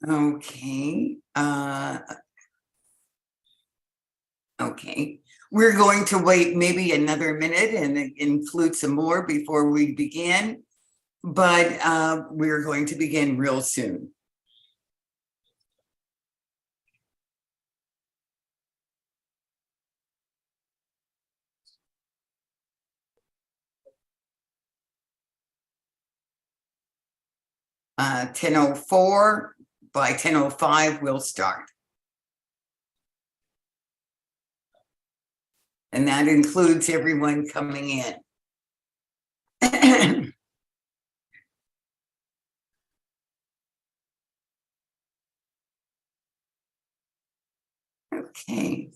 Okay. Okay. We're going to wait maybe another minute and include some more before we begin, but we're going to begin real soon. Uh, 10:04, by 10:05 we'll start. And that includes everyone coming in. Okay.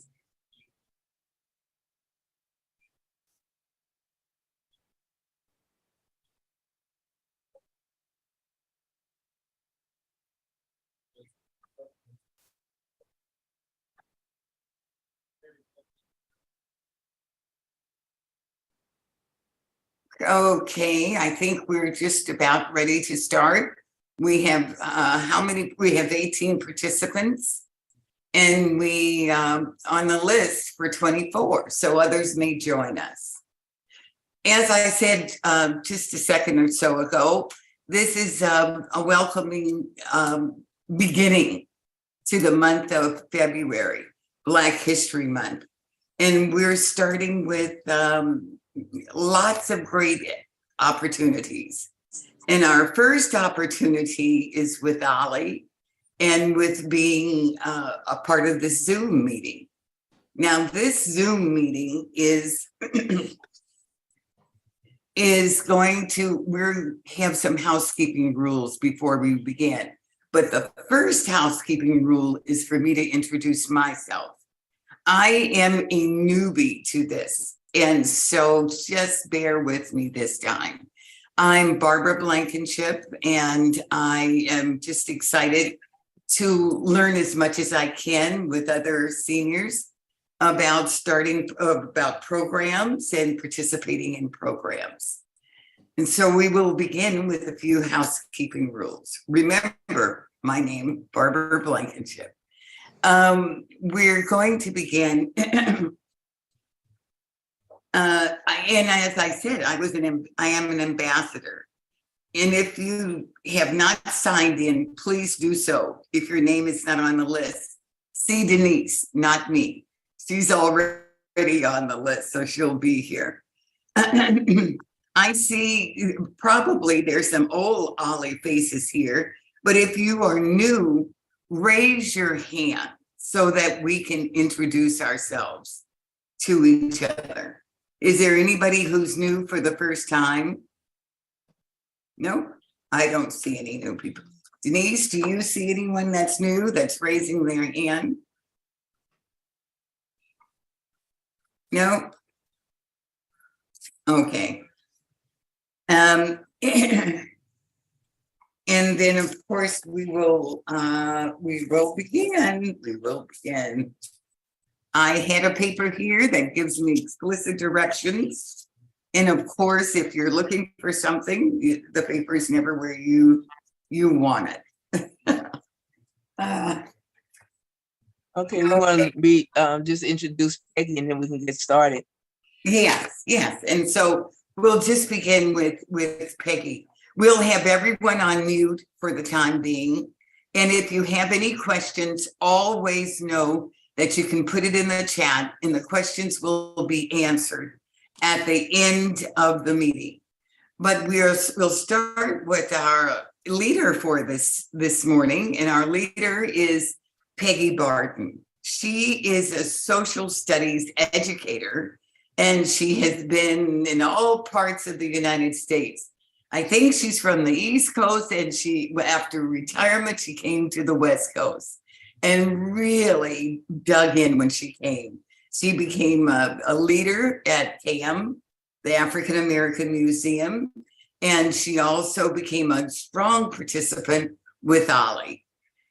Okay, I think we're just about ready to start. We have how many? We have 18 participants, and we on the list for 24, so others may join us. As I said just a second or so ago, this is a welcoming beginning to the month of February, Black History Month. And we're starting with lots of great opportunities. And our first opportunity is with Ollie and with being a part of the Zoom meeting. Now, this Zoom meeting is going to, we have some housekeeping rules before we begin. But the first housekeeping rule is for me to introduce myself. I am a newbie to this, and so just bear with me this time. I'm Barbara Blankenship, and I am just excited to learn as much as I can with other seniors about about programs and participating in programs. And so we will begin with a few housekeeping rules. Remember, my name, Barbara Blankenship. We're going to begin. And as I said, I am an ambassador. And if you have not signed in, please do so. If your name is not on the list, see Denise, not me. She's already on the list, so she'll be here. I see probably there's some old Ollie faces here, but if you are new, raise your hand so that we can introduce ourselves to each other. Is there anybody who's new for the first time? No, I don't see any new people. Denise, do you see anyone that's new that's raising their hand? No? Okay. And then, of course, we will begin. I had a paper here that gives me explicit directions. And of course, if you're looking for something, the paper is never where you want it. Okay, we want to be just introduce Peggy, and then we can get started. Yes. And so we'll just begin with Peggy. We'll have everyone on mute for the time being. And if you have any questions, always know that you can put it in the chat and the questions will be answered at the end of the meeting. But we'll start with our leader for this morning. And our leader is Peggy Barton. She is a social studies educator, and she has been in all parts of the United States. I think she's from the East Coast, and after retirement, she came to the West Coast and really dug in when she came. She became a leader at CAAM, the African American Museum, and she also became a strong participant with Ollie.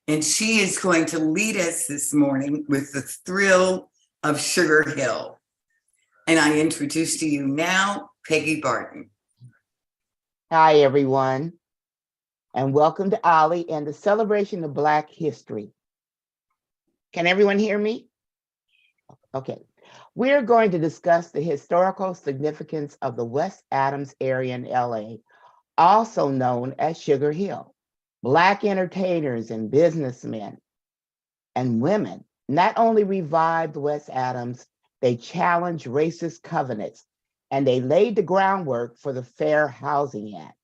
And she is going to lead us this morning with the thrill of Sugar Hill. And I introduce to you now, Peggy Barton. Hi, everyone. and welcome to OLLI and the celebration of Black history. Can everyone hear me? Okay. We're going to discuss the historical significance of the West Adams area in LA, also known as Sugar Hill. Black entertainers and businessmen and women not only revived West Adams, they challenged racist covenants and they laid the groundwork for the Fair Housing Act.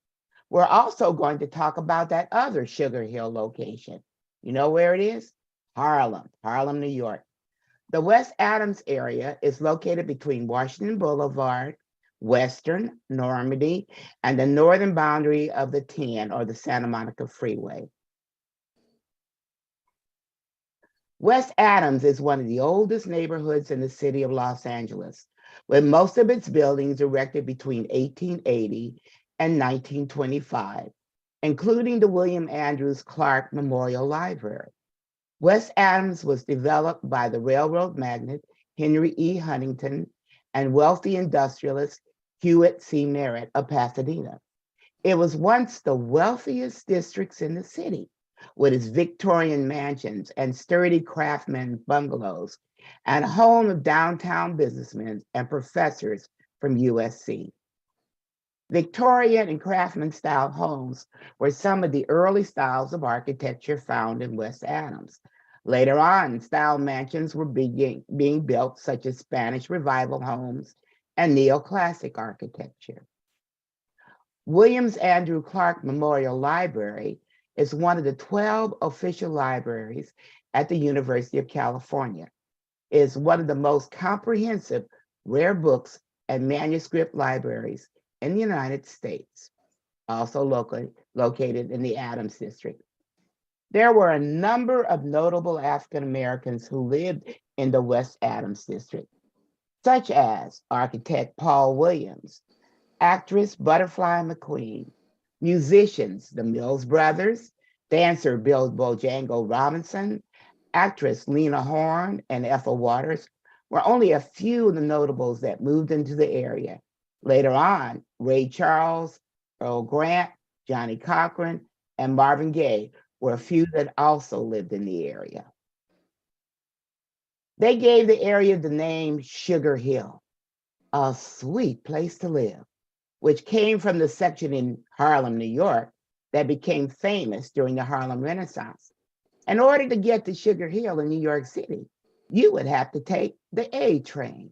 We're also going to talk about that other Sugar Hill location. You know where it is? Harlem, New York. The West Adams area is located between Washington Boulevard, Western, Normandy, and the northern boundary of the 10 or the Santa Monica Freeway. West Adams is one of the oldest neighborhoods in the city of Los Angeles, with most of its buildings erected between 1880 and 1925, including the William Andrews Clark Memorial Library. West Adams was developed by the railroad magnate Henry E. Huntington and wealthy industrialist Hewitt C. Merritt of Pasadena. It was once the wealthiest districts in the city, with its Victorian mansions and sturdy craftsman bungalows, and home of downtown businessmen and professors from USC. Victorian and craftsman style homes were some of the early styles of architecture found in West Adams. Later on, style mansions were being built, such as Spanish Revival homes and neoclassic architecture. Williams Andrew Clark Memorial Library is one of the 12 official libraries at the University of California. It is one of the most comprehensive rare books and manuscript libraries in the United States, also located in the Adams District. There were a number of notable African Americans who lived in the West Adams District, such as architect Paul Williams, actress Butterfly McQueen, musicians, the Mills Brothers, dancer Bill Bojangle Robinson, actress Lena Horne, and Ethel Waters were only a few of the notables that moved into the area. Later on, Ray Charles, Earl Grant, Johnny Cochran, and Marvin Gaye were a few that also lived in the area. They gave the area the name Sugar Hill, a sweet place to live, which came from the section in Harlem, New York, that became famous during the Harlem Renaissance. In order to get to Sugar Hill in New York City, you would have to take the A train.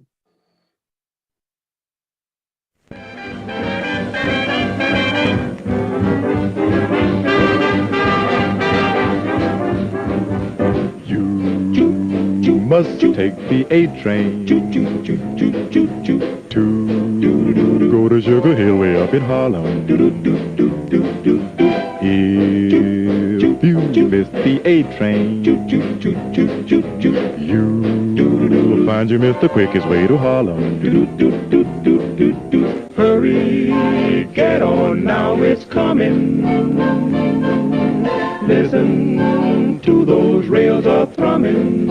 You must take the A train to go to Sugar Hill way up in Harlem. If you miss the A train, you'll find you missed the quickest way to Harlem. Hurry, get on now, it's coming. Listen to those rails are thrumming.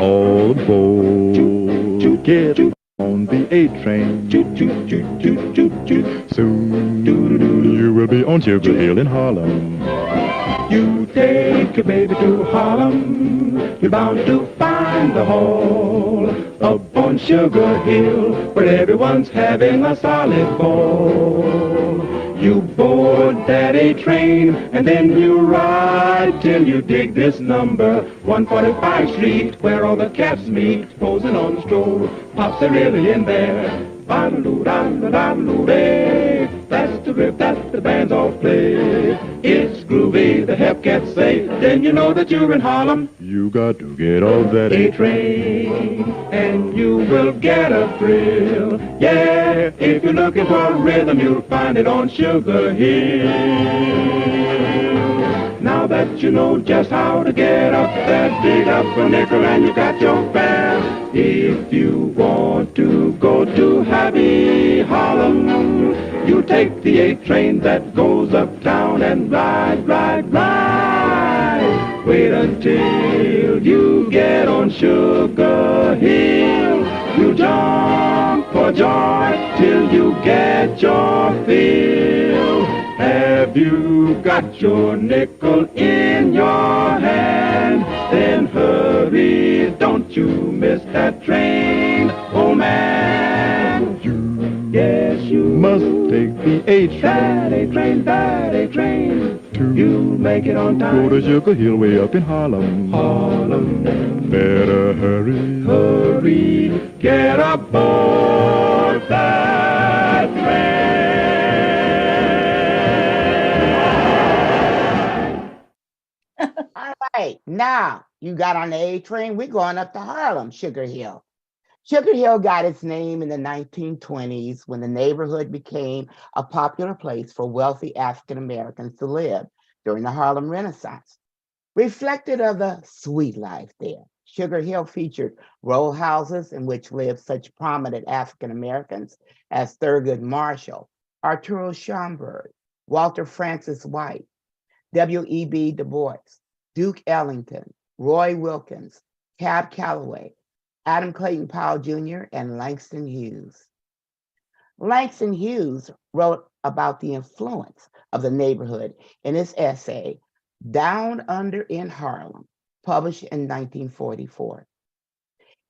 All aboard, get on the A train. Soon you will be on Sugar Hill in Harlem. You take your baby to Harlem, you're bound to find the hall up on Sugar Hill, where everyone's having a solid ball. You board that A train, and then you ride till you dig this number, 145th Street, where all the cats meet, posing on the stroll. Pops are really in there. That's the riff that the bands all play. It's groovy, the hep cats say. Then you know that you're in Harlem. You got to get off that A train, and you will get a thrill. Yeah, if you're looking for a rhythm, you'll find it on Sugar Hill. Now that you know just how to get up that dig up a nickel and you got your fare, if you want to go to happy Harlem, you take the A train that goes uptown and ride. Wait until you get on Sugar Hill. You jump for joy till you get your fill. Have you got your nickel in your hand? Then hurry, don't you miss that train, oh man. Yes, you must take the A train. That A train. You make it on time. Go to Sugar Hill way up in Harlem. Better hurry, get aboard that train. All right, now you got on the A train. We're going up to Harlem, Sugar Hill. Sugar Hill got its name in the 1920s when the neighborhood became a popular place for wealthy African Americans to live during the Harlem Renaissance. Reflected of the sweet life there, Sugar Hill featured row houses in which lived such prominent African Americans as Thurgood Marshall, Arturo Schomburg, Walter Francis White, W.E.B. Du Bois, Duke Ellington, Roy Wilkins, Cab Calloway, Adam Clayton Powell Jr., and Langston Hughes. Langston Hughes wrote about the influence of the neighborhood in his essay, Down Under in Harlem, published in 1944.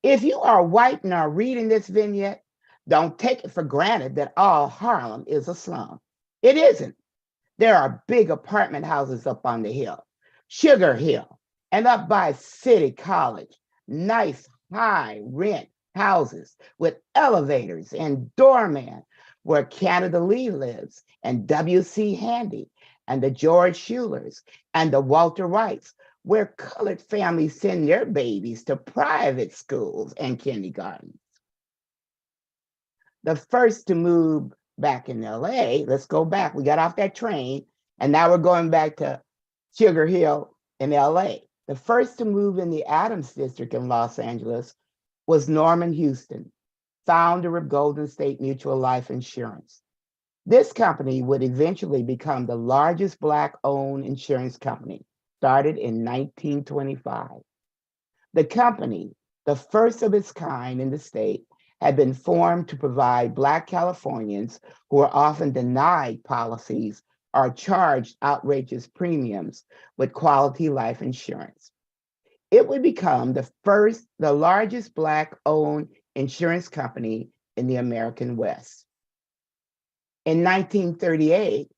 If you are white and are reading this vignette, don't take it for granted that all Harlem is a slum. It isn't. There are big apartment houses up on the hill, Sugar Hill, and up by City College, nice high rent houses with elevators and doorman where Canada Lee lives, and W.C. Handy, and the George Schulers, and the Walter Wrights, where colored families send their babies to private schools and kindergartens. The first to move back in LA, let's go back. We got off that train, and now we're going back to Sugar Hill in LA. The first to move in the Adams District in Los Angeles was Norman Houston, founder of Golden State Mutual Life Insurance. This company would eventually become the largest Black-owned insurance company, started in 1925. The company, the first of its kind in the state, had been formed to provide Black Californians who were often denied policies or charged outrageous premiums with quality life insurance. It would become the largest Black-owned insurance company in the American West. In 1938,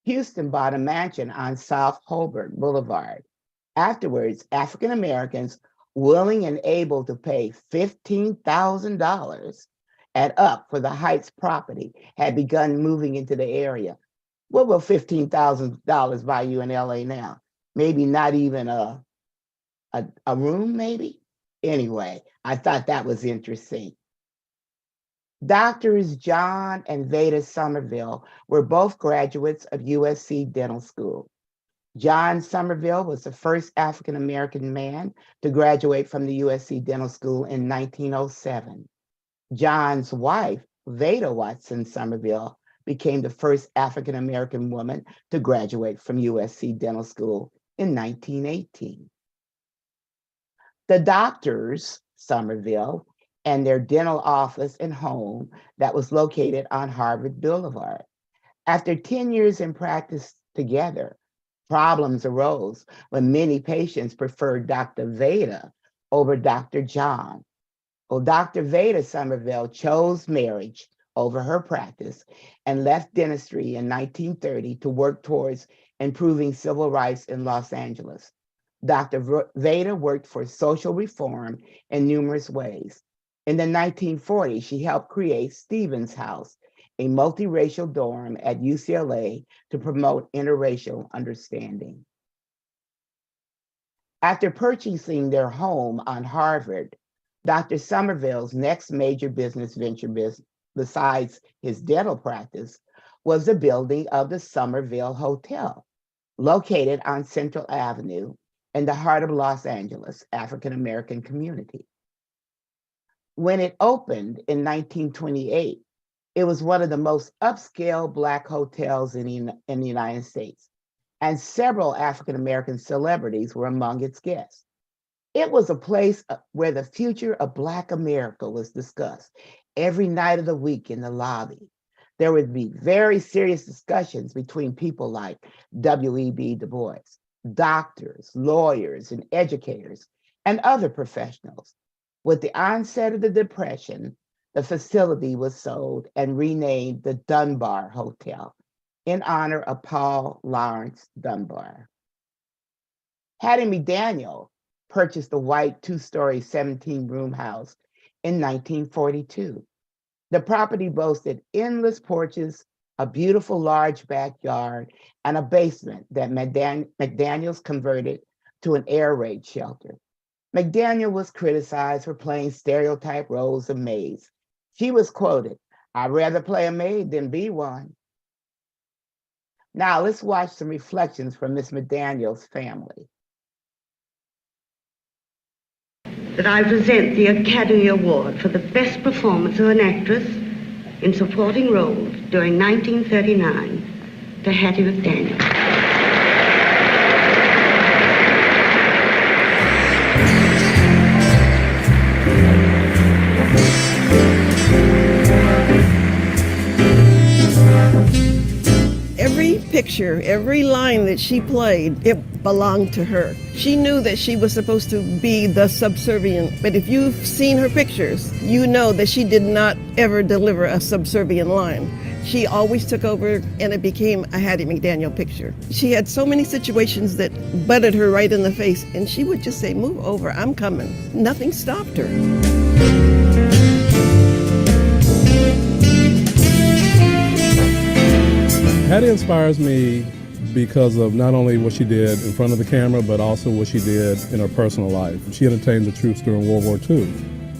Houston bought a mansion on South Holbrook Boulevard. Afterwards, African Americans willing and able to pay $15,000 and up for the Heights property had begun moving into the area. What will $15,000 buy you in LA now? Maybe not even a room, maybe? Anyway, I thought that was interesting. Doctors John and Veda Somerville were both graduates of USC Dental School. John Somerville was the first African-American man to graduate from the USC Dental School in 1907. John's wife, Veda Watson Somerville, became the first African-American woman to graduate from USC Dental School in 1918. The doctors, Somerville, and their dental office and home that was located on Harvard Boulevard. After 10 years in practice together, problems arose when many patients preferred Dr. Veda over Dr. John. Well, Dr. Veda Somerville chose marriage over her practice and left dentistry in 1930 to work towards improving civil rights in Los Angeles. Dr. Veda worked for social reform in numerous ways. In the 1940s, she helped create Stevens House, a multiracial dorm at UCLA to promote interracial understanding. After purchasing their home on Harvard, Dr. Somerville's next major business venture, besides his dental practice, was the building of the Somerville Hotel, located on Central Avenue in the heart of Los Angeles African-American community. When it opened in 1928, it was one of the most upscale Black hotels in the United States, and several African-American celebrities were among its guests. It was a place where the future of Black America was discussed every night of the week in the lobby. There would be very serious discussions between people like W.E.B. Du Bois, doctors, lawyers, and educators, and other professionals. With the onset of the Depression, the facility was sold and renamed the Dunbar Hotel in honor of Paul Laurence Dunbar. Hattie McDaniel purchased the white two-story 17-room house in 1942. The property boasted endless porches, a beautiful large backyard, and a basement that McDaniels converted to an air raid shelter. McDaniel was criticized for playing stereotype roles of maids. She was quoted, "I'd rather play a maid than be one." Now let's watch some reflections from Miss McDaniel's family. That I present the Academy Award for the best performance of an actress in supporting roles during 1939 to Hattie McDaniel. Every picture, every line that she played, it belonged to her. She knew that she was supposed to be the subservient, but if you've seen her pictures, you know that she did not ever deliver a subservient line. She always took over and it became a Hattie McDaniel picture. She had so many situations that butted her right in the face and she would just say, "Move over, I'm coming." Nothing stopped her. Hattie inspires me because of not only what she did in front of the camera, but also what she did in her personal life. She entertained the troops during World War II.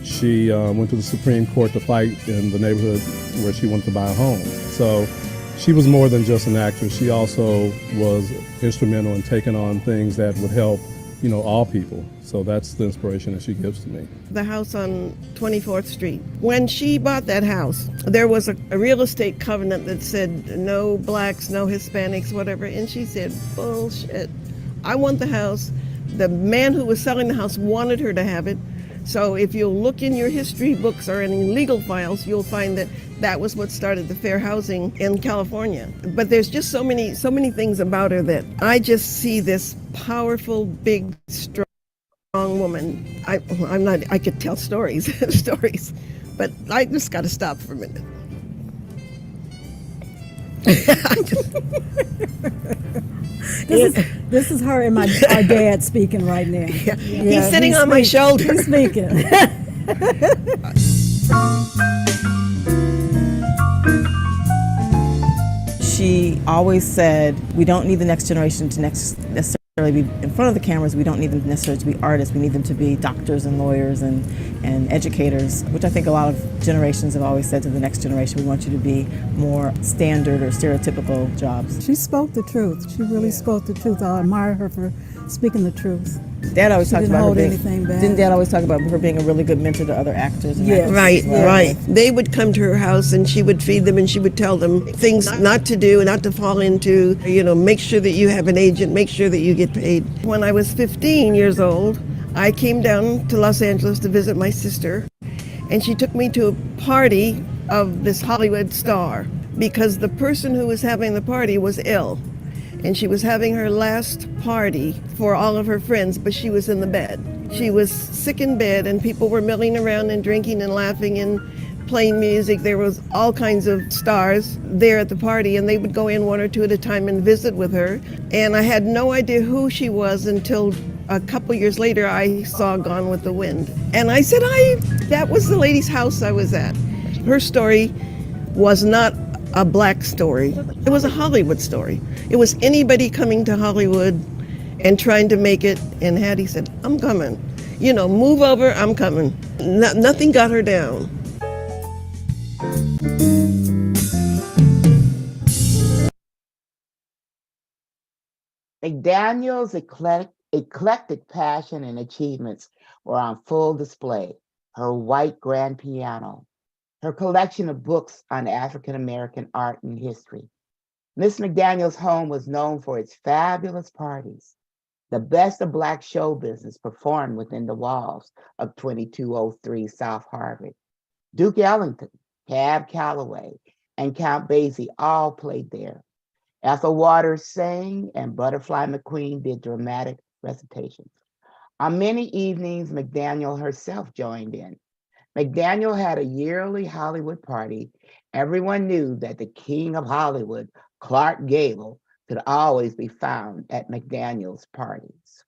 She went to the Supreme Court to fight in the neighborhood where she wanted to buy a home. So she was more than just an actress. She also was instrumental in taking on things that would help, all people. So that's the inspiration that she gives to me. The house on 24th Street. When she bought that house, there was a real estate covenant that said no blacks, no Hispanics, whatever. And she said, "Bullshit. I want the house." The man who was selling the house wanted her to have it. So if you'll look in your history books or any legal files, you'll find that that was what started the fair housing in California. But there's just so many things about her that I just see this powerful, big, strong woman. I could tell stories, but I just got to stop for a minute. This is her and our dad speaking right now. Yeah. He's sitting on my shoulder. He's speaking. She always said, we don't need the next generation to necessarily be in front of the cameras. We don't need them necessarily to be artists. We need them to be doctors and lawyers and educators, which I think a lot of generations have always said to the next generation, we want you to be more standard or stereotypical jobs. She spoke the truth. She really spoke the truth. I admire her for speaking the truth. Dad always talked about her being, didn't Dad always talk about her being a really good mentor to other actors? And Yes. Right, well. right. They would come to her house and she would feed them and she would tell them things not to do, not to fall into, make sure that you have an agent, make sure that you get paid. When I was 15 years old, I came down to Los Angeles to visit my sister, and she took me to a party of this Hollywood star because the person who was having the party was ill. And she was having her last party for all of her friends, but she was in the bed. She was sick in bed, and people were milling around and drinking and laughing and playing music. There was all kinds of stars there at the party, and they would go in one or two at a time and visit with her. And I had no idea who she was until a couple years later I saw Gone with the Wind. And I said, that was the lady's house I was at. Her story was not a black story. It was a Hollywood story. It was anybody coming to Hollywood and trying to make it. And Hattie said, "I'm coming. Move over, I'm coming." Nothing got her down. McDaniel's eclectic passion and achievements were on full display. Her white grand piano, her collection of books on African American art and history. Miss McDaniel's home was known for its fabulous parties. The best of Black show business performed within the walls of 2203 South Harvard. Duke Ellington, Cab Calloway, and Count Basie all played there. Ethel Waters sang, and Butterfly McQueen did dramatic recitations. On many evenings, McDaniel herself joined in. McDaniel had a yearly Hollywood party. Everyone knew that the king of Hollywood, Clark Gable, could always be found at McDaniel's parties.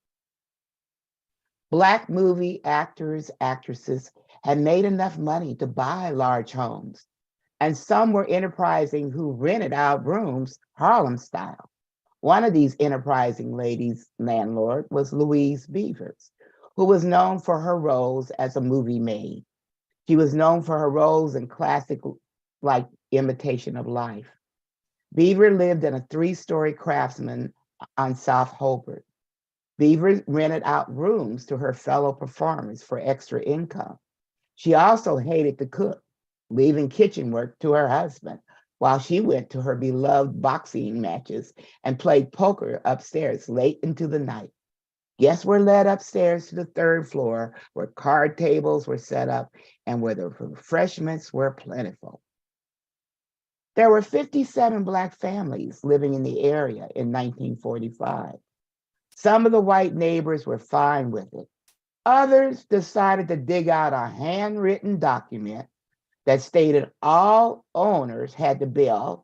Black movie actors, actresses had made enough money to buy large homes, and some were enterprising who rented out rooms Harlem style. One of these enterprising ladies' landlord was Louise Beavers, who was known for her roles as a movie maid. She was known for her roles in classic like Imitation of Life. Beaver lived in a 3-story craftsman on South Holbrook. Beaver rented out rooms to her fellow performers for extra income. She also hated to cook, leaving kitchen work to her husband, while she went to her beloved boxing matches and played poker upstairs late into the night. Guests were led upstairs to the 3rd floor where card tables were set up and where the refreshments were plentiful. There were 57 Black families living in the area in 1945. Some of the white neighbors were fine with it. Others decided to dig out a handwritten document that stated all owners had to build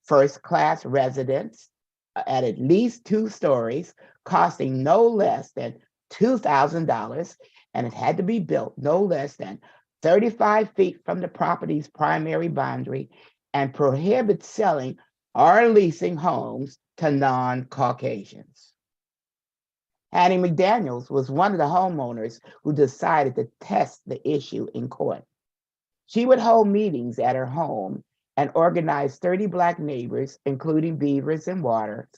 first-class residence at least 2 stories, costing no less than $2,000, and it had to be built no less than 35 feet from the property's primary boundary and prohibit selling or leasing homes to non-Caucasians. Hattie McDaniels was one of the homeowners who decided to test the issue in court. She would hold meetings at her home and organize 30 Black neighbors, including Beavers and Waters,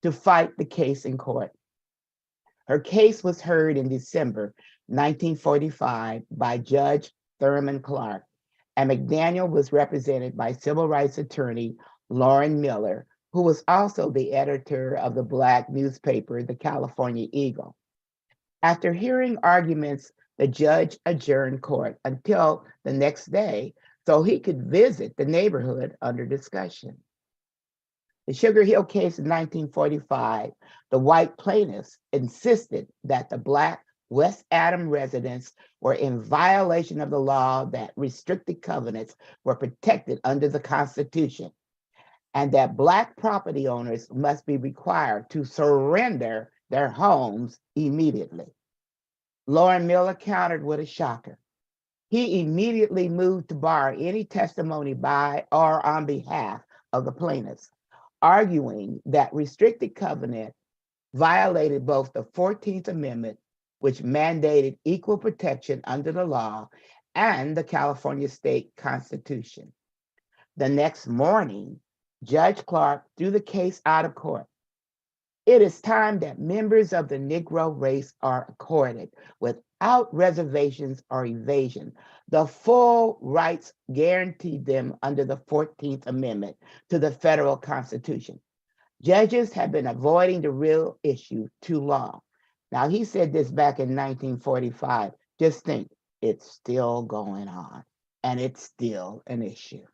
to fight the case in court. Her case was heard in December 1945 by Judge Thurman Clark, and McDaniel was represented by civil rights attorney Lauren Miller, who was also the editor of the Black newspaper, the California Eagle. After hearing arguments, the judge adjourned court until the next day so he could visit the neighborhood under discussion. The Sugar Hill case in 1945, the white plaintiffs insisted that the Black West Adam residents were in violation of the law, that restricted covenants were protected under the Constitution, and that Black property owners must be required to surrender their homes immediately. Lauren Miller countered with a shocker. He immediately moved to bar any testimony by or on behalf of the plaintiffs, arguing that restricted covenant violated both the 14th Amendment, which mandated equal protection under the law, and the California State Constitution. The next morning, Judge Clark threw the case out of court. It is time that members of the Negro race are accorded, without reservations or evasion, the full rights guaranteed them under the 14th Amendment to the federal Constitution. Judges have been avoiding the real issue too long. Now, he said this back in 1945. Just think, it's still going on, and it's still an issue.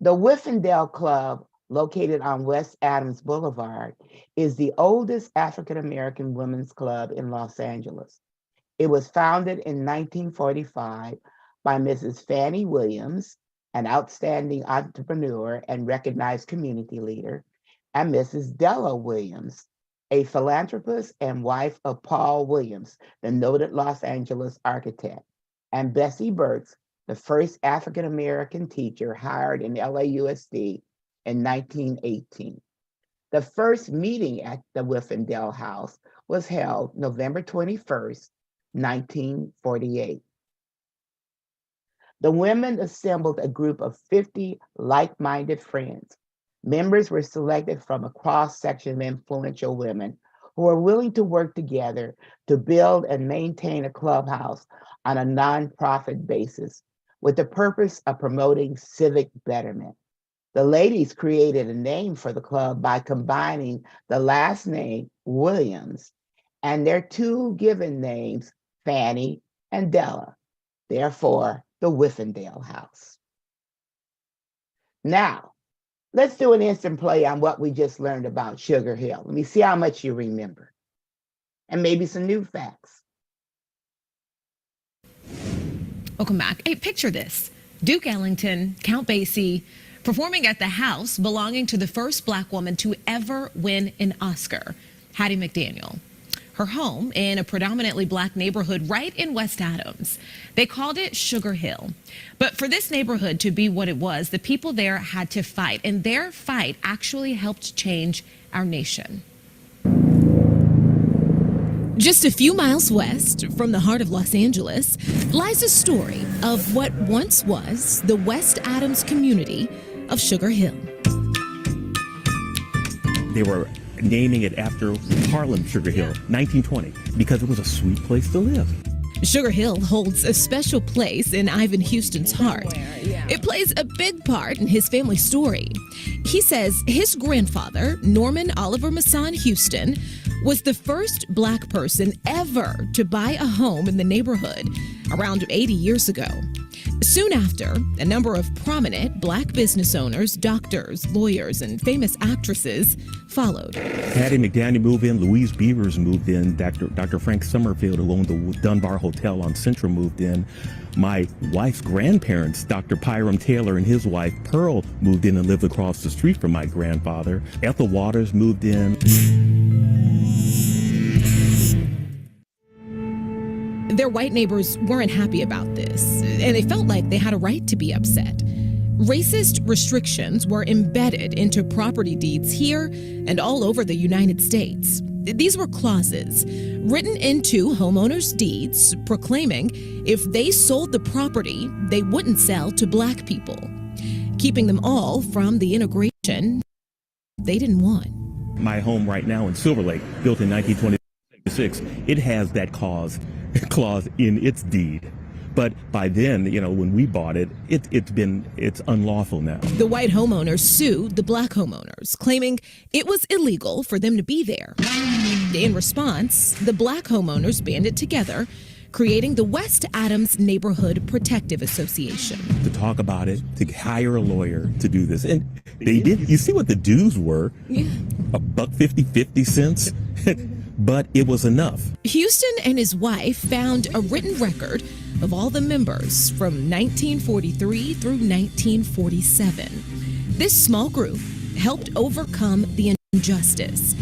The Whiffendale Club, located on West Adams Boulevard, is the oldest African-American women's club in Los Angeles. It was founded in 1945 by Mrs. Fannie Williams, an outstanding entrepreneur and recognized community leader, and Mrs. Della Williams, a philanthropist and wife of Paul Williams, the noted Los Angeles architect, and Bessie Burks, the first African-American teacher hired in LAUSD in 1918. The first meeting at the Whiffendale House was held November 21st, 1948. The women assembled a group of 50 like-minded friends. Members were selected from a cross-section of influential women who were willing to work together to build and maintain a clubhouse on a nonprofit basis with the purpose of promoting civic betterment. The ladies created a name for the club by combining the last name Williams and their 2 given names, Fannie and Della, therefore the Whiffendale House. Now, let's do an instant play on what we just learned about Sugar Hill. Let me see how much you remember. And maybe some new facts. Welcome back. Hey, picture this. Duke Ellington, Count Basie, performing at the house belonging to the first Black woman to ever win an Oscar, Hattie McDaniel. Her home in a predominantly Black neighborhood right in West Adams. They called it Sugar Hill. But for this neighborhood to be what it was, the people there had to fight, and their fight actually helped change our nation. Just a few miles west from the heart of Los Angeles lies a story of what once was the West Adams community of Sugar Hill. They were naming it after Harlem Sugar Hill, 1920, because it was a sweet place to live. Sugar Hill holds a special place in Ivan Houston's heart. It plays a big part in his family's story. He says his grandfather, Norman Oliver Masson Houston, was the first Black person ever to buy a home in the neighborhood around 80 years ago. Soon after, a number of prominent Black business owners, doctors, lawyers, and famous actresses followed. Hattie McDaniel moved in, Louise Beavers moved in, Dr. Frank Summerfield, who owned the Dunbar Hotel on Central, moved in. My wife's grandparents, Dr. Pyram Taylor and his wife, Pearl, moved in and lived across the street from my grandfather. Ethel Waters moved in. Their white neighbors weren't happy about this, and they felt like they had a right to be upset. Racist restrictions were embedded into property deeds here and all over the United States. These were clauses written into homeowners' deeds proclaiming if they sold the property, they wouldn't sell to Black people, keeping them all from the integration they didn't want. My home right now in Silver Lake, built in 1926, it has that clause in its deed. But by then, when we bought it, it's unlawful now. The white homeowners sued the Black homeowners, claiming it was illegal for them to be there. In response, the Black homeowners banded together, creating the West Adams Neighborhood Protective Association. To talk about it, to hire a lawyer to do this. And they did. You see what the dues were? Yeah. $1.50, 50 cents. But it was enough. Houston and his wife found a written record of all the members from 1943 through 1947. This small group helped overcome the injustice,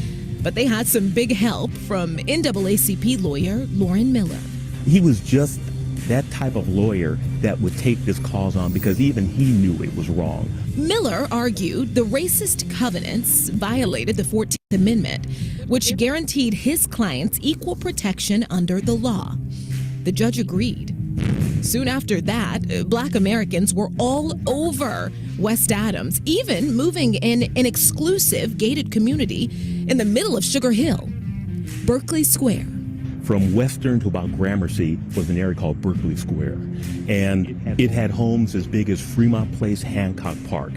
but they had some big help from NAACP lawyer Lauren Miller. He was just that type of lawyer that would take this cause on because even he knew it was wrong. Miller argued the racist covenants violated the 14th Amendment, which guaranteed his clients equal protection under the law. The judge agreed. Soon after that, Black Americans were all over West Adams, even moving in an exclusive gated community in the middle of Sugar Hill, Berkeley Square. From Western to about Gramercy was an area called Berkeley Square. And it had homes as big as Fremont Place, Hancock Park.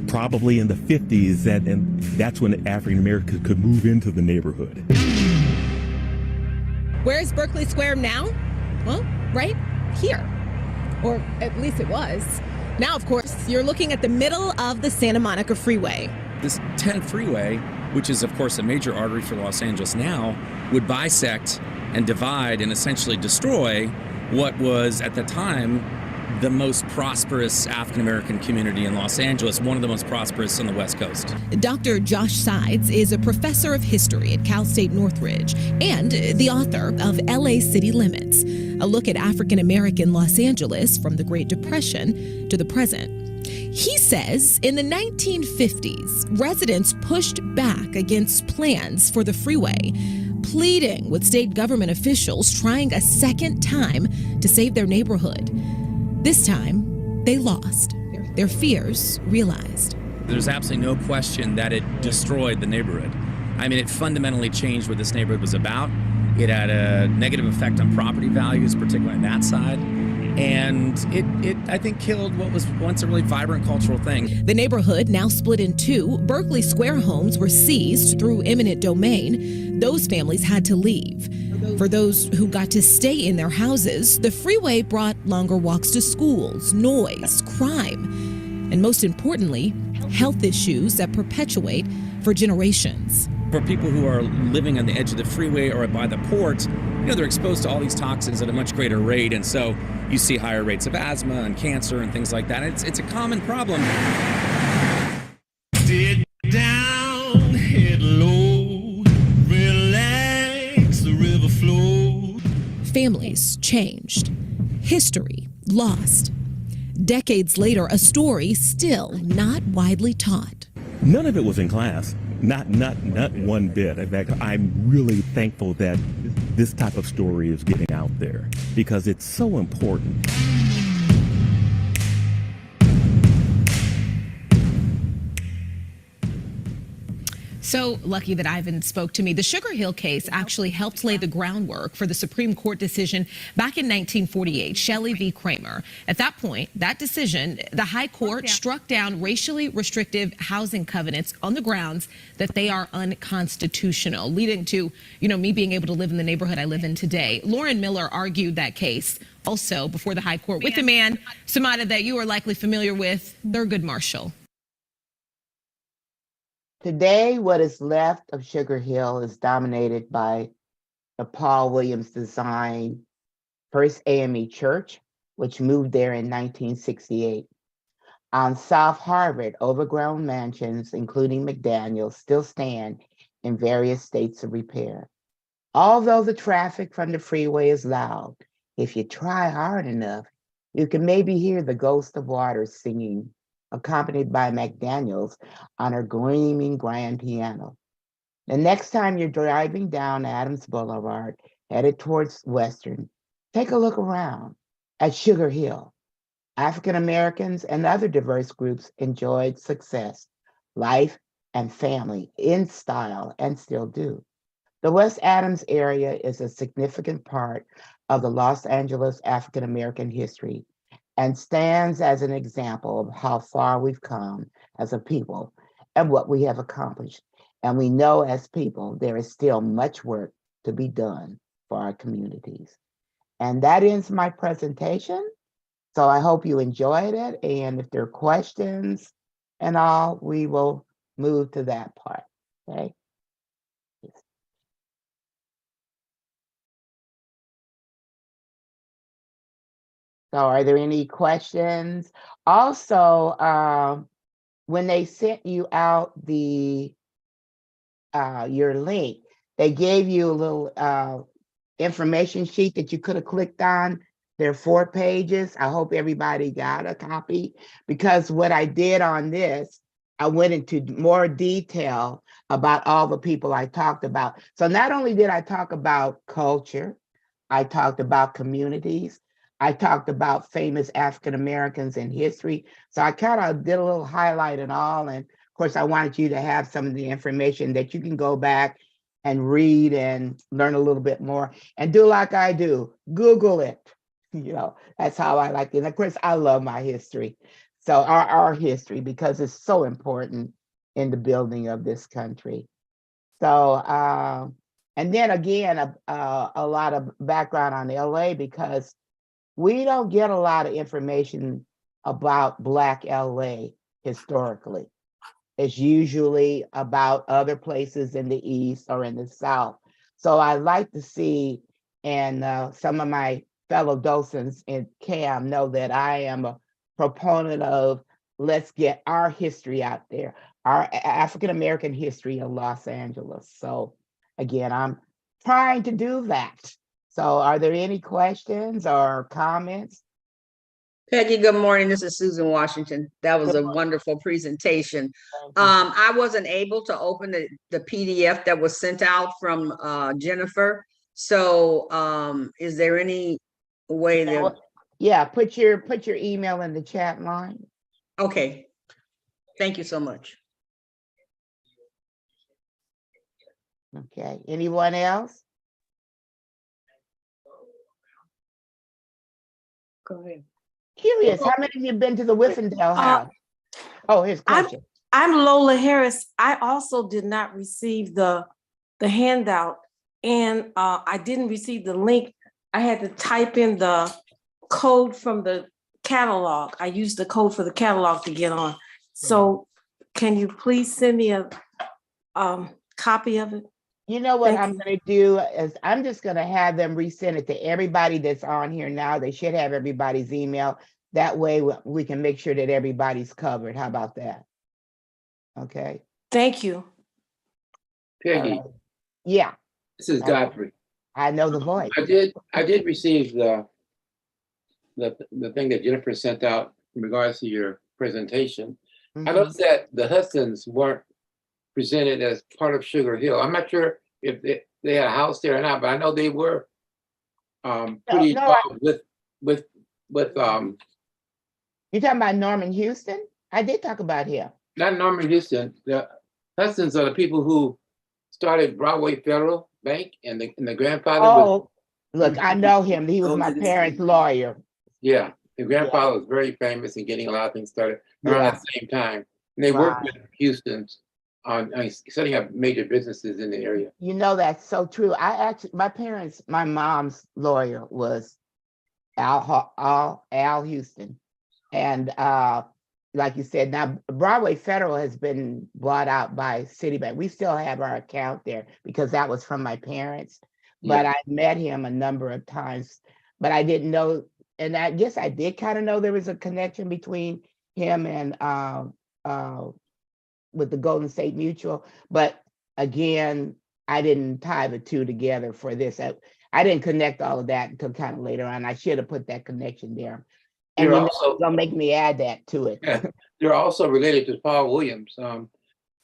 Probably in the 50s, and that's when African Americans could move into the neighborhood. Where's Berkeley Square now? Well, right here. Or at least it was. Now, of course, you're looking at the middle of the Santa Monica Freeway. This 10th freeway, which is, of course, a major artery for Los Angeles now, would bisect and divide and essentially destroy what was, at the time, the most prosperous African-American community in Los Angeles, one of the most prosperous on the West Coast. Dr. Josh Sides is a professor of history at Cal State Northridge and the author of LA City Limits, a look at African-American Los Angeles from the Great Depression to the present. He says in the 1950s, residents pushed back against plans for the freeway, pleading with state government officials trying a second time to save their neighborhood. This time, they lost. Their fears realized. There's absolutely no question that it destroyed the neighborhood. I mean, it fundamentally changed what this neighborhood was about. It had a negative effect on property values, particularly on that side. And it, I think, killed what was once a really vibrant cultural thing. The neighborhood, now split in two, Berkeley Square homes were seized through eminent domain. Those families had to leave. For those who got to stay in their houses, the freeway brought longer walks to schools, noise, crime. and most importantly, health issues that perpetuate for generations. For people who are living on the edge of the freeway or by the port, they're exposed to all these toxins at a much greater rate, and so you see higher rates of asthma and cancer and things like that. It's a common problem. Sit down, head low, relax, the river flows. Families changed, history lost. Decades later, a story still not widely taught. None of it was in class. Not one bit. In fact, I'm really thankful that this type of story is getting out there because it's so important. So lucky that Ivan spoke to me. The Sugar Hill case actually helped lay the groundwork for the Supreme Court decision back in 1948, Shelley v. Kramer. At that point, that decision, the High Court struck down racially restrictive housing covenants on the grounds that they are unconstitutional, leading to, me being able to live in the neighborhood I live in today. Lauren Miller argued that case also before the High Court with the man, Samada, that you are likely familiar with, Thurgood Marshall. Today, what is left of Sugar Hill is dominated by the Paul Williams design First AME Church, which moved there in 1968. On South Harvard, overgrown mansions, including McDaniels, still stand in various states of repair. Although the traffic from the freeway is loud, if you try hard enough, you can maybe hear the ghost of water singing, accompanied by McDaniels on her gleaming grand piano. The next time you're driving down Adams Boulevard, headed towards Western, take a look around at Sugar Hill. African Americans and other diverse groups enjoyed success, life, and family in style and still do. The West Adams area is a significant part of the Los Angeles African American history and stands as an example of how far we've come as a people and what we have accomplished. And we know as people, there is still much work to be done for our communities. And that ends my presentation. So I hope you enjoyed it. And if there are questions and all, we will move to that part, okay? So are there any questions? Also, when they sent you out the your link, they gave you a little information sheet that you could have clicked on. There are 4 pages. I hope everybody got a copy, because what I did on this, I went into more detail about all the people I talked about. So not only did I talk about culture, I talked about communities, I talked about famous African Americans in history. So I kind of did a little highlight and all. And of course, I wanted you to have some of the information that you can go back and read and learn a little bit more and do like I do, Google it. That's how I like it. And of course, I love my history. So our history, because it's so important in the building of this country. So, and then again, a lot of background on LA, because we don't get a lot of information about Black LA historically. It's usually about other places in the East or in the South. So I like to see, and some of my fellow docents in CAAM know that I am a proponent of, let's get our history out there, our African-American history of Los Angeles. So again, I'm trying to do that. So are there any questions or comments? Peggy, good morning. This is Susan Washington. That was a wonderful presentation. I wasn't able to open the PDF that was sent out from Jennifer. So is there any way that? Yeah, put your email in the chat line. Okay. Thank you so much. Okay, anyone else? Go ahead. Curious, how many of you have been to the Whiffendale house? Oh, here's a question. I'm Lola Harris. I also did not receive the handout, and I didn't receive the link. I had to type in the code from the catalog. I used the code for the catalog to get on. So can you please send me a copy of it? You know what Thank I'm you. gonna do is I'm just gonna have them resend it to everybody that's on here now. They should have everybody's email. That way we can make sure that everybody's covered. How about that? Okay. Thank you. Peggy, Yeah, this is Godfrey. I know the voice. I did receive the thing that Jennifer sent out in regards to your presentation. I noticed that the Hudsons weren't presented as part of Sugar Hill. I'm not sure if they had a house there or not, but I know they were pretty involved with You talking about Norman Houston? I did talk about him. not Norman Houston. The Hudsons are the people who started Broadway Federal Bank, and the grandfather was. Look, I know him. He was my parents' lawyer. Yeah, the grandfather was very famous in getting a lot of things started around that same time. And they worked with Houston's on setting up major businesses in the area. You know, that's so true. My mom's lawyer was Al Houston. And like you said, now Broadway Federal has been bought out by Citibank. We still have our account there because that was from my parents. But I met him a number of times, but I didn't know. And I guess I did kind of know there was a connection between him and with the Golden State Mutual. But again, I didn't tie the two together for this. I didn't connect all of that until kind of later on. I should have put that connection there. And you're gonna make me add that to it. Yeah, they're also related to Paul Williams. One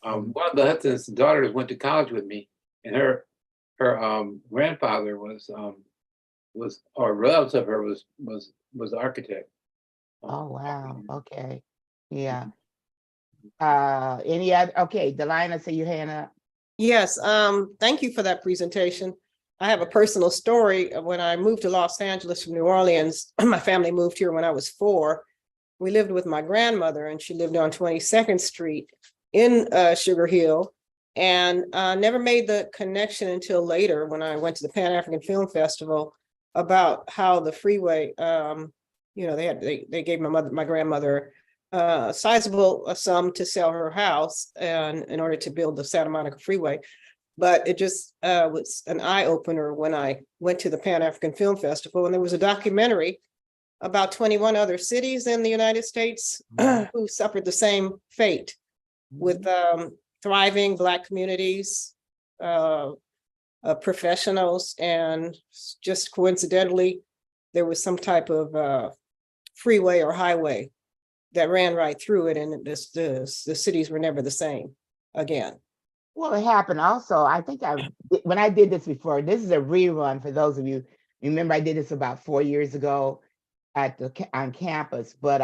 of the Hudson's daughters went to college with me, and her grandfather was or relatives of her was the architect. Oh wow. Okay. Yeah. Any other? Okay, Delina, say your hand up. Yes, thank you for that presentation. I have a personal story. When I moved to Los Angeles from New Orleans, my family moved here when I was 4. We lived with my grandmother, and she lived on 22nd Street in Sugar Hill, and never made the connection until later when I went to the Pan-African Film Festival about how the freeway, they gave my grandmother a sizable sum to sell her house and in order to build the Santa Monica Freeway. But it just was an eye-opener when I went to the Pan-African Film Festival, and there was a documentary about 21 other cities in the United States who suffered the same fate with thriving Black communities, professionals, and just coincidentally, there was some type of freeway or highway that ran right through it, and the cities were never the same again. Well, it happened also. I think when I did this before, this is a rerun for those of you. Remember, I did this about 4 years ago on campus, but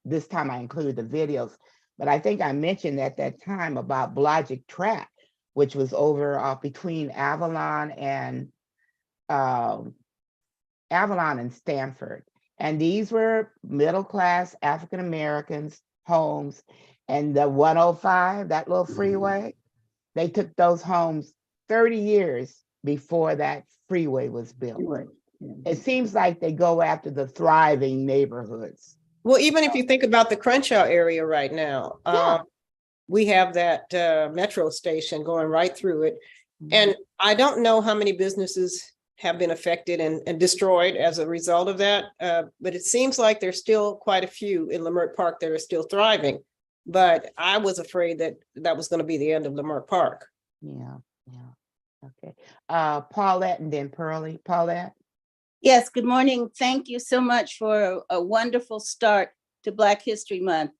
this time I included the videos. But I think I mentioned at that time about Blodgett Track, which was over between Avalon and Stanford. And these were middle-class African Americans' homes. And the 105, that little freeway, they took those homes 30 years before that freeway was built. It seems like they go after the thriving neighborhoods. Well, even if you think about the Crenshaw area right now, we have that metro station going right through it. And I don't know how many businesses have been affected and destroyed as a result of that. But it seems like there's still quite a few in Leimert Park that are still thriving. But I was afraid that was going to be the end of Leimert Park. Yeah. Okay. Paulette and then Pearlie. Paulette? Yes, good morning. Thank you so much for a wonderful start to Black History Month.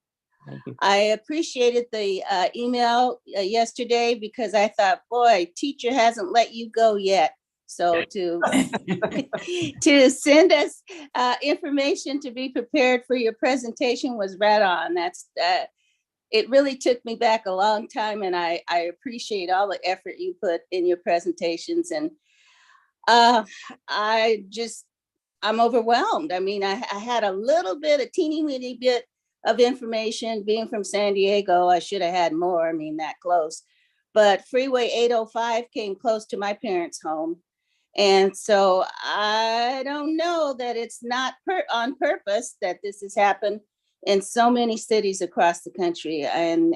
Thank you. I appreciated the email yesterday because I thought, boy, teacher hasn't let you go yet. So to send us information to be prepared for your presentation was right on. It really took me back a long time, and I appreciate all the effort you put in your presentations. And I'm overwhelmed. I mean, I had a teeny weeny bit of information. Being from San Diego, I should have had more, that close. But Freeway 805 came close to my parents' home. And so I don't know that it's not on purpose that this has happened in so many cities across the country. And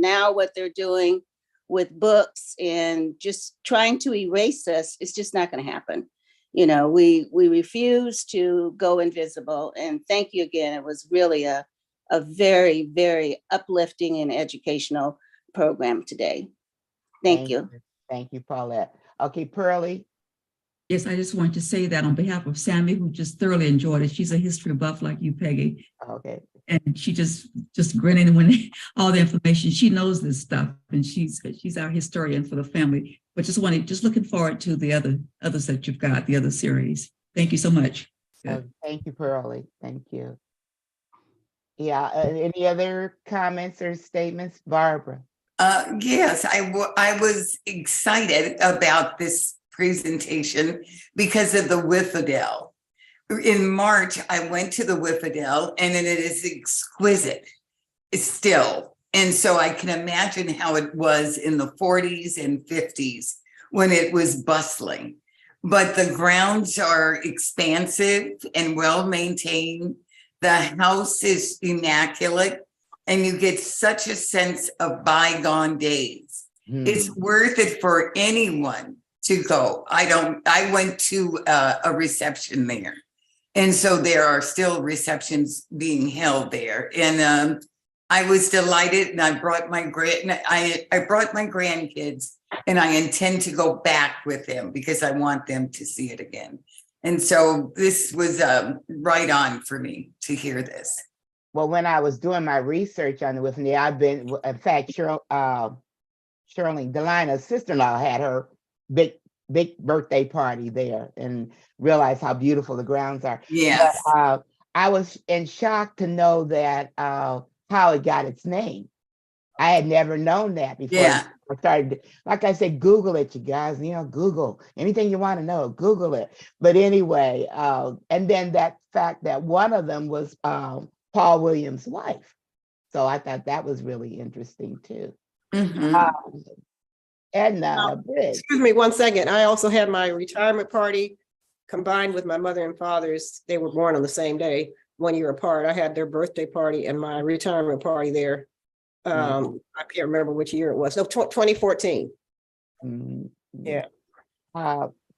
now what they're doing with books and just trying to erase us, it's just not going to happen. You know, we refuse to go invisible. And thank you again. It was really a very, very uplifting and educational program today. Thank you. Thank you, Paulette. Okay, Pearlie. Yes, I just want to say that on behalf of Sammy, who just thoroughly enjoyed it. She's a history buff like you, Peggy. Okay. And she just grinning when all the information. She knows this stuff, and she's our historian for the family. But just looking forward to the others that you've got, the other series. Thank you so much. Thank you, Pearlie. Thank you. Yeah. Any other comments or statements, Barbara? Yes, I was excited about this presentation because of the Whiffadel. In March, I went to the Whiffadel and it is exquisite still. And so I can imagine how it was in the 40s and 50s when it was bustling. But the grounds are expansive and well maintained. The house is immaculate and you get such a sense of bygone days. It's worth it for anyone to go. I went to a reception there. And so there are still receptions being held there. And I was delighted and I brought my grandkids and I intend to go back with them because I want them to see it again. And so this was right on for me to hear this. Well, when I was doing my research on the Whiffadel, I've been, in fact, Shirley, Delina's sister-in-law had her big birthday party there and realized how beautiful the grounds are. Yes. But, I was in shock to know that how it got its name. I had never known that before. Yeah. I started, like I said, Google it, you guys, Google anything you want to know, Google it. But anyway, and then that fact that one of them was Paul Williams' wife. So I thought that was really interesting too. Edna, excuse me 1 second. I also had my retirement party combined with my mother and father's. They were born on the same day, 1 year apart. I had their birthday party and my retirement party there. I can't remember which year it was. No, 2014. Yeah.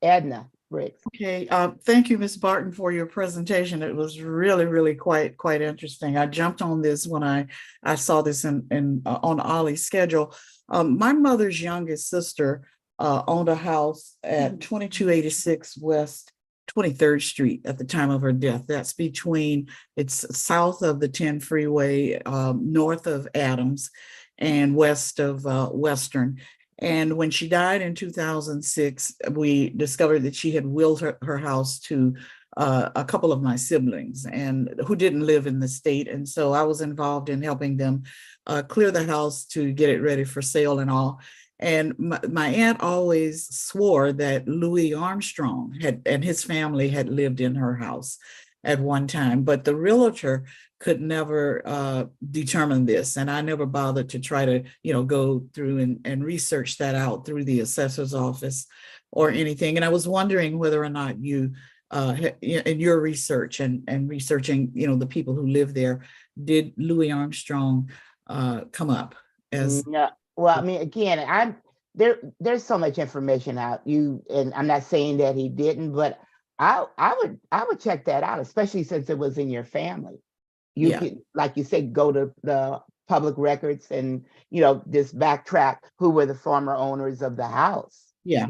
Edna Briggs. Okay. Thank you, Ms. Barton, for your presentation. It was really quite interesting. I jumped on this when I saw this on Ollie's schedule. My mother's youngest sister owned a house at 2286 West 23rd Street at the time of her death. That's it's south of the 10 freeway, north of Adams and west of Western. And when she died in 2006, we discovered that she had willed her house to a couple of my siblings and who didn't live in the state. And so I was involved in helping them clear the house to get it ready for sale and all. And my aunt always swore that Louis Armstrong and his family had lived in her house at one time, but the realtor could never determine this. And I never bothered to try to, go through and research that out through the assessor's office or anything. And I was wondering whether or not you, in your research and researching, the people who live there, did Louis Armstrong come up as? No. Well, I mean, again, there's so much information out. And I'm not saying that he didn't, but I would check that out, especially since it was in your family. You could, like you said, go to the public records and just backtrack who were the former owners of the house. Yeah.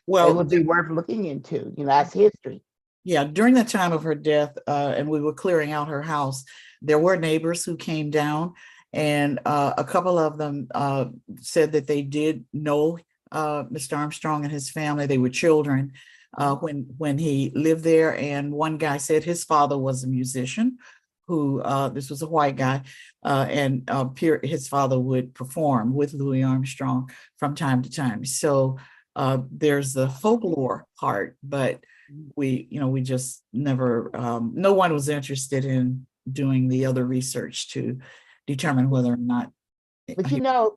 Well, it would be worth looking into. That's history. Yeah, during the time of her death, and we were clearing out her house, there were neighbors who came down. And a couple of them said that they did know Mr. Armstrong and his family. They were children when he lived there. And one guy said his father was a musician who, this was a white guy, and his father would perform with Louis Armstrong from time to time. So there's the folklore part, but we just never, no one was interested in doing the other research to determine whether or not. But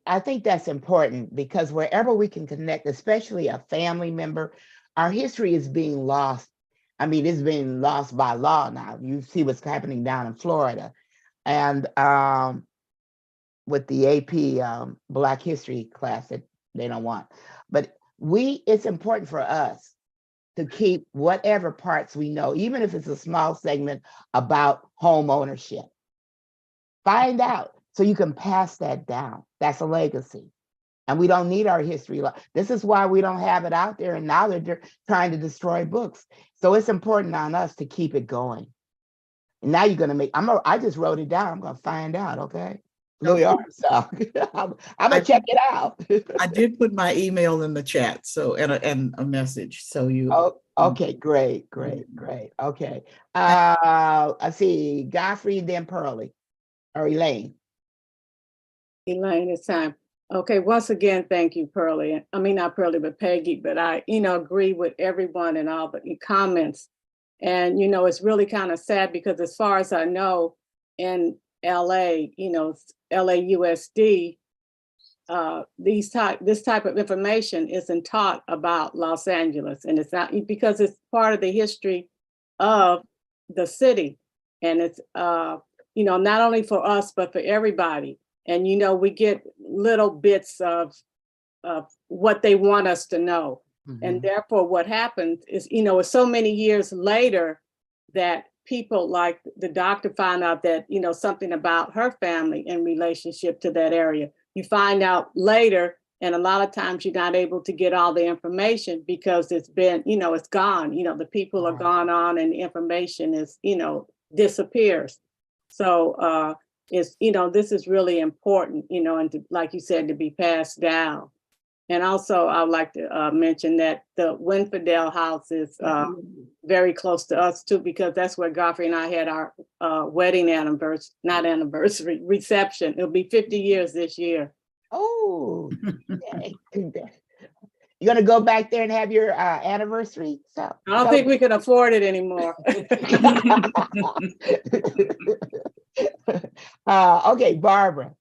I think that's important because wherever we can connect, especially a family member, our history is being lost. I mean, it's being lost by law now. You see what's happening down in Florida. And with the AP Black History class that they don't want. But it's important for us to keep whatever parts we know, even if it's a small segment about home ownership. Find out so you can pass that down. That's a legacy. And we don't need our history. This is why we don't have it out there. And now they're trying to destroy books. So it's important on us to keep it going. And now you're going to make, I just wrote it down. I'm going to find out, okay? Louis Armstrong. I'm going to check it out. I did put my email in the chat, so, and a message, so you. Oh, okay, great. Okay. I see Godfrey, then Pearlie, or Elaine. Elaine, it's time. Okay, once again, thank you, Pearlie. I mean, not Pearlie, but Peggy, but I, agree with everyone and all the comments. And, it's really kind of sad because as far as I know, in LA, LAUSD, this type of information isn't taught about Los Angeles. And it's not because it's part of the history of the city. And it's, not only for us, but for everybody. And, we get little bits of what they want us to know. Mm-hmm. And therefore, what happens is, it's so many years later that people like the doctor find out that, something about her family in relationship to that area. You find out later, and a lot of times you're not able to get all the information because it's been, it's gone. The people are gone on and the information is, disappears. So, is, this is really important, and to, like you said, to be passed down. And also, I would like to mention that the Winfidel house is very close to us too, because that's where Godfrey and I had our wedding anniversary, reception. It'll be 50 years this year. Oh, you're gonna go back there and have your anniversary? So I don't think we can afford it anymore. Okay, Barbara.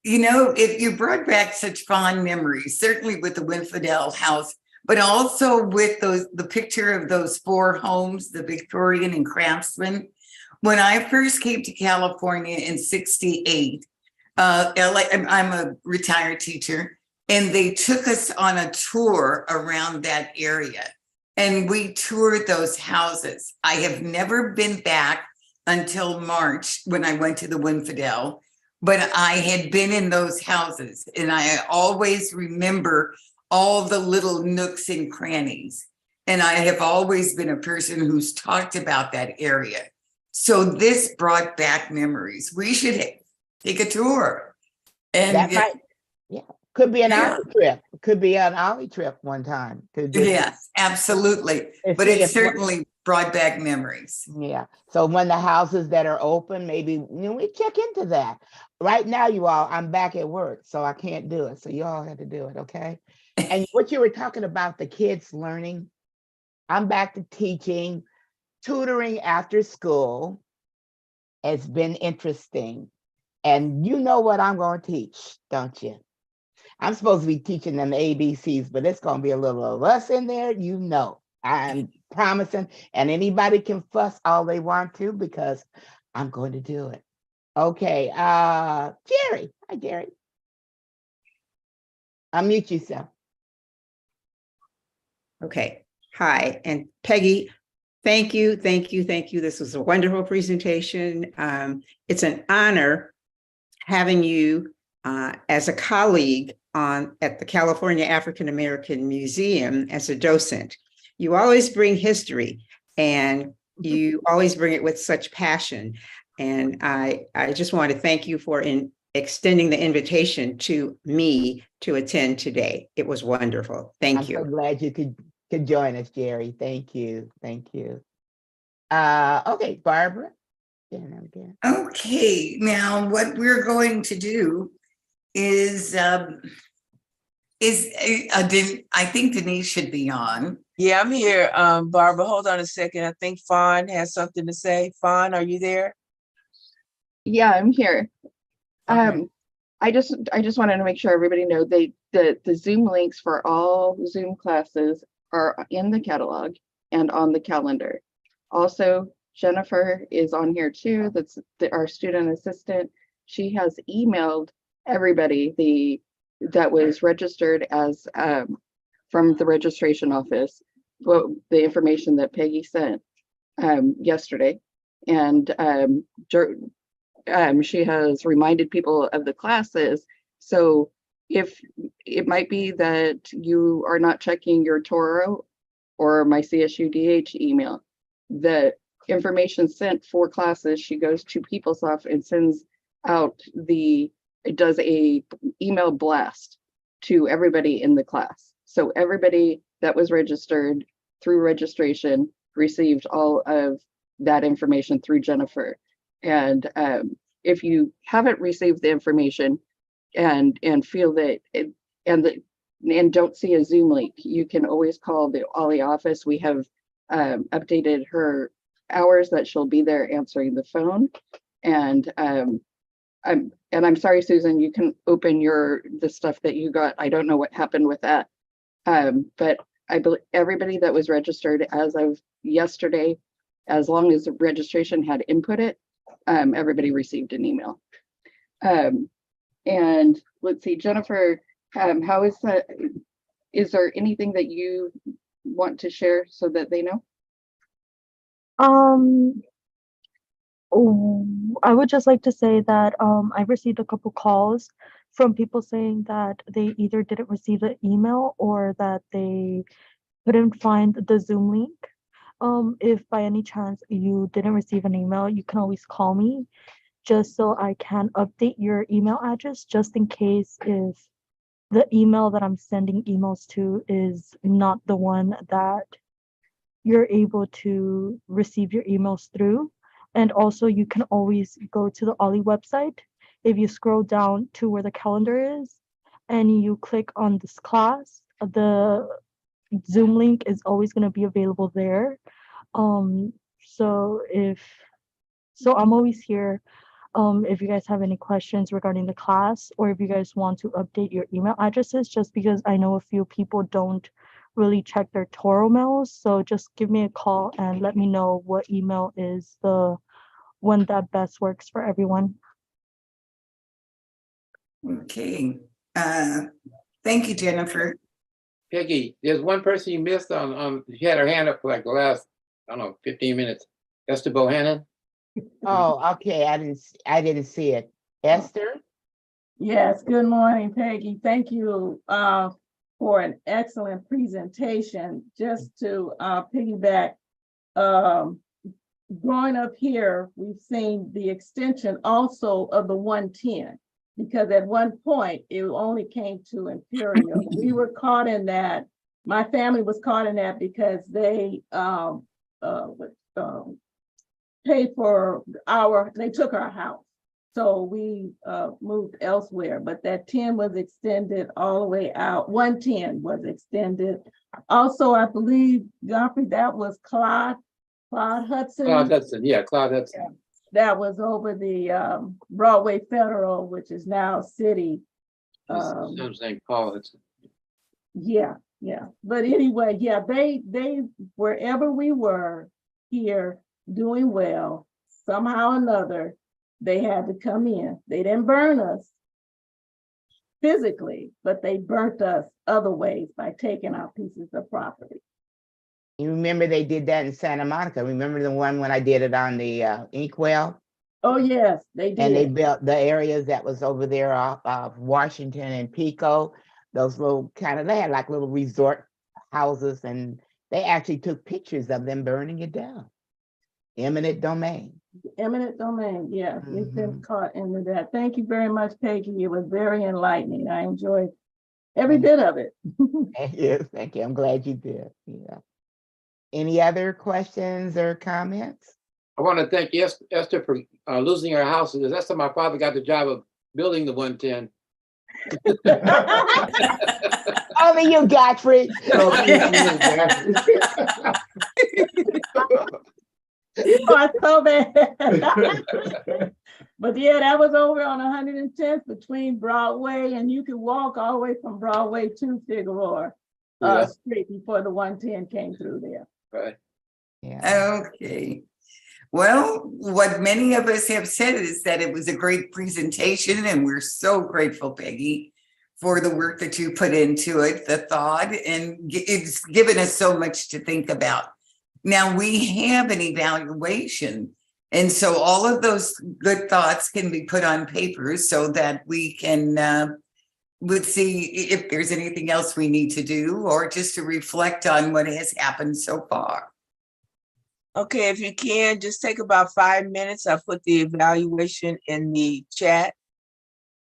If you brought back such fond memories, certainly with the Winfidel house, but also with the picture of those 4 homes, the Victorian and Craftsman. When I first came to California in '68, I'm a retired teacher, and they took us on a tour around that area, and we toured those houses. I have never been back until March when I went to the Winfidel, but I had been in those houses, and I always remember all the little nooks and crannies. And I have always been a person who's talked about that area. So this brought back memories. We should take a tour. And that might, could be an Ollie trip. Could be an Ollie trip one time. Yes, absolutely. But it certainly brought back memories. Yeah. So when the houses that are open, maybe we check into that. Right now, you all, I'm back at work, so I can't do it. So you all have to do it, okay? And what you were talking about, the kids learning, I'm back to teaching. Tutoring after school has been interesting. And you know what I'm going to teach, don't you? I'm supposed to be teaching them ABCs, but it's going to be a little of us in there, I'm promising. And anybody can fuss all they want to because I'm going to do it. Okay, Jerry. Hi, Jerry. Unmute yourself. Okay, hi, and Peggy, thank you. This was a wonderful presentation. It's an honor having you as a colleague at the California African American Museum as a docent. You always bring history, and you always bring it with such passion. And I just want to thank you for extending the invitation to me to attend today. It was wonderful. Thank you. I'm so glad you could join us, Jerry. Thank you. Okay, Barbara. Okay, now what we're going to do is I think Denise should be on. Yeah, I'm here. Barbara, hold on a second. I think Fawn has something to say. Fawn, are you there? Yeah, I'm here. Okay. I just wanted to make sure everybody know the Zoom links for all Zoom classes are in the catalog and on the calendar. Also, Jennifer is on here too. That's our student assistant. She has emailed everybody that was registered as from the registration office, the information that Peggy sent yesterday. And she has reminded people of the classes. So if it might be that you are not checking your Toro or my CSUDH email, the information sent for classes, she goes to PeopleSoft and sends out it does a email blast to everybody in the class. So everybody that was registered through registration received all of that information through Jennifer. And if you haven't received the information and feel that and don't see a Zoom link, you can always call the OLLI office. We have updated her hours that she'll be there answering the phone. And I'm sorry, Susan, you can open the stuff that you got. I don't know what happened with that. But I believe everybody that was registered as of yesterday, as long as the registration had input it, everybody received an email. And let's see, Jennifer, how is that? Is there anything that you want to share so that they know? I would just like to say that I received a couple calls from people saying that they either didn't receive the email or that they couldn't find the Zoom link. If by any chance you didn't receive an email, you can always call me just so I can update your email address, just in case if the email that I'm sending emails to is not the one that you're able to receive your emails through. And also you can always go to the OLLI website. If you scroll down to where the calendar is and you click on this class, the Zoom link is always going to be available there. So I'm always here. If you guys have any questions regarding the class, or if you guys want to update your email addresses, just because I know a few people don't really check their Toro mails. So just give me a call and let me know what email is the one that best works for everyone. Okay. Thank you, Jennifer. Peggy, there's one person you missed on she had her hand up for like the last, I don't know, 15 minutes. Esther Bohannon. Oh, okay. I didn't see it. Esther? Yes, good morning, Peggy. Thank you for an excellent presentation. Just to piggyback, growing up here, we've seen the extension also of the 110, because at one point it only came to Imperial. We were caught in that. My family was caught in that because they paid for they took our house. So we moved elsewhere, but that 10 was extended all the way out. 110 was extended. Also, I believe, Godfrey, that was Claude Hudson. Claude Hudson, yeah, Claude Hudson. Yeah. That was over the Broadway Federal, which is now City. His son's name Paul Hudson. Yeah. But anyway, yeah, they wherever we were here doing well, somehow or another, they had to come in. They didn't burn us physically, but they burnt us other ways by taking our pieces of property. You remember they did that in Santa Monica? Remember the one when I did it on the Inkwell? Oh yes, they did. And they built the areas that was over there off of Washington and Pico. Those little they had like little resort houses, and they actually took pictures of them burning it down. Eminent domain. Eminent domain, yeah. We've been caught into that. Thank you very much, Peggy. It was very enlightening. I enjoyed every bit of it. Yes, thank you. I'm glad you did. Yeah. Any other questions or comments? I want to thank Esther for losing her house. That's how my father got the job of building the 110. Over you, Godfrey. I so bad. But yeah, that was over on 110th between Broadway, and you could walk all the way from Broadway to Figueroa. Yeah. street before the 110 came through there. Right. Yeah. Okay. Well, what many of us have said is that it was a great presentation, and we're so grateful, Peggy, for the work that you put into it, the thought, and it's given us so much to think about. Now we have an evaluation, and so all of those good thoughts can be put on paper so that we can would see if there's anything else we need to do, or just to reflect on what has happened so far. Okay, if you can, just take about 5 minutes. I'll put the evaluation in the chat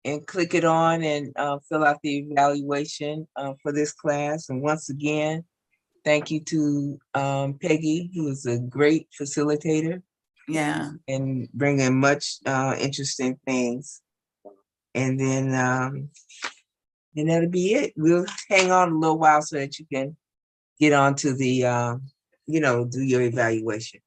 and click it on and fill out the evaluation for this class. And once again, thank you to Peggy, who is a great facilitator. Yeah. And bringing much interesting things. And then that'll be it. We'll hang on a little while so that you can get on to the, do your evaluation.